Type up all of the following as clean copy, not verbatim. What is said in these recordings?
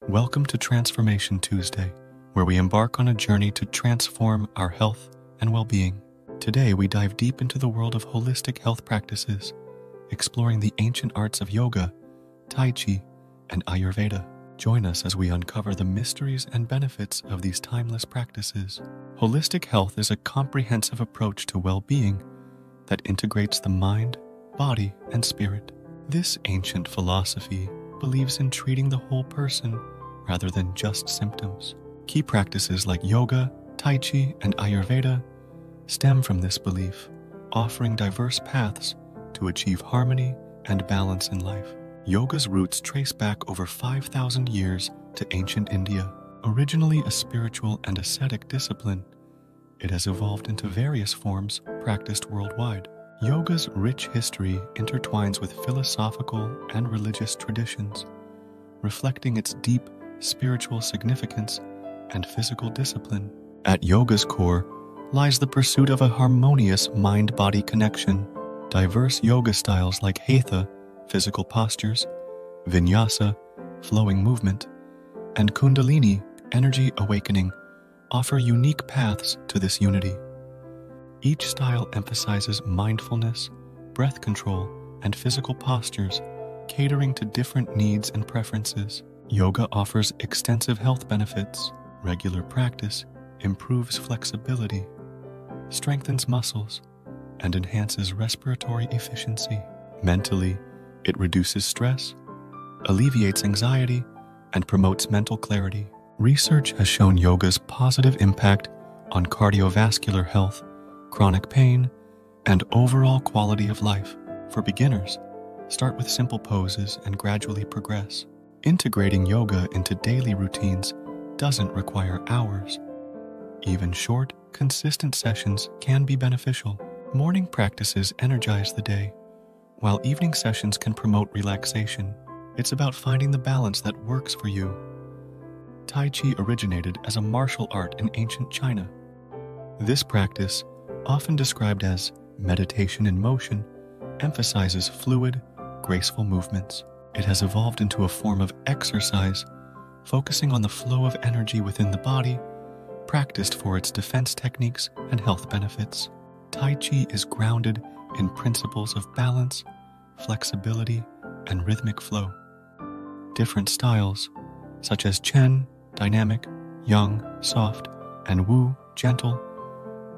Welcome to Transformation Tuesday, where we embark on a journey to transform our health and well-being. Today, we dive deep into the world of holistic health practices, exploring the ancient arts of yoga, Tai Chi, and Ayurveda. Join us as we uncover the mysteries and benefits of these timeless practices. Holistic health is a comprehensive approach to well-being that integrates the mind, body, and spirit. This ancient philosophy believes in treating the whole person rather than just symptoms. Key practices like yoga, Tai Chi, and Ayurveda stem from this belief, offering diverse paths to achieve harmony and balance in life. Yoga's roots trace back over 5,000 years to ancient India. Originally a spiritual and ascetic discipline, it has evolved into various forms practiced worldwide. Yoga's rich history intertwines with philosophical and religious traditions, reflecting its deep spiritual significance and physical discipline. At yoga's core lies the pursuit of a harmonious mind-body connection. Diverse yoga styles like Hatha, physical postures, Vinyasa, flowing movement, and Kundalini, energy awakening, offer unique paths to this unity. Each style emphasizes mindfulness, breath control, and physical postures, catering to different needs and preferences. Yoga offers extensive health benefits. Regular practice improves flexibility, strengthens muscles, and enhances respiratory efficiency. Mentally, it reduces stress, alleviates anxiety, and promotes mental clarity. Research has shown yoga's positive impact on cardiovascular health, chronic pain, and overall quality of life. For beginners, start with simple poses and gradually progress. Integrating yoga into daily routines doesn't require hours. Even short, consistent sessions can be beneficial. Morning practices energize the day, while evening sessions can promote relaxation. It's about finding the balance that works for you. Tai Chi originated as a martial art in ancient China. This practice, often described as meditation in motion, emphasizes fluid, graceful movements. It has evolved into a form of exercise, focusing on the flow of energy within the body, practiced for its defense techniques and health benefits. Tai Chi is grounded in principles of balance, flexibility, and rhythmic flow. Different styles, such as Chen, dynamic, Yang, soft, and Wu, gentle,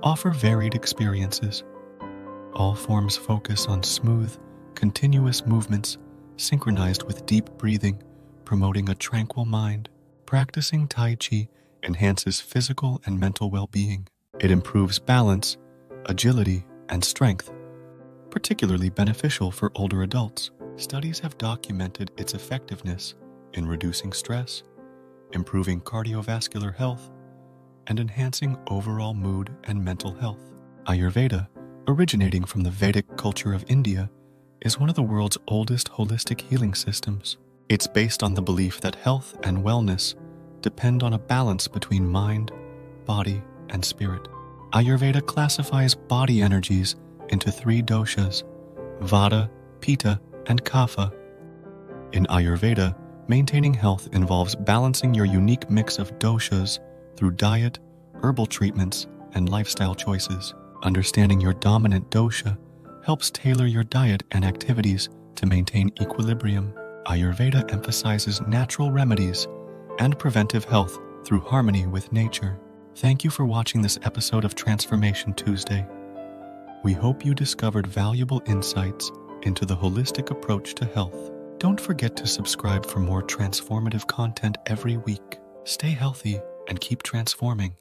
offer varied experiences. All forms focus on smooth, continuous movements synchronized with deep breathing, promoting a tranquil mind. Practicing Tai Chi enhances physical and mental well-being. It improves balance, agility, and strength, particularly beneficial for older adults. Studies have documented its effectiveness in reducing stress, improving cardiovascular health, and enhancing overall mood and mental health. Ayurveda, originating from the Vedic culture of India, is one of the world's oldest holistic healing systems. It's based on the belief that health and wellness depend on a balance between mind, body, and spirit. Ayurveda classifies body energies into 3 doshas: Vata, Pitta, and Kapha. In Ayurveda, maintaining health involves balancing your unique mix of doshas through diet, herbal treatments, and lifestyle choices. Understanding your dominant dosha helps tailor your diet and activities to maintain equilibrium. Ayurveda emphasizes natural remedies and preventive health through harmony with nature. Thank you for watching this episode of Transformation Tuesday. We hope you discovered valuable insights into the holistic approach to health. Don't forget to subscribe for more transformative content every week. Stay healthy and keep transforming.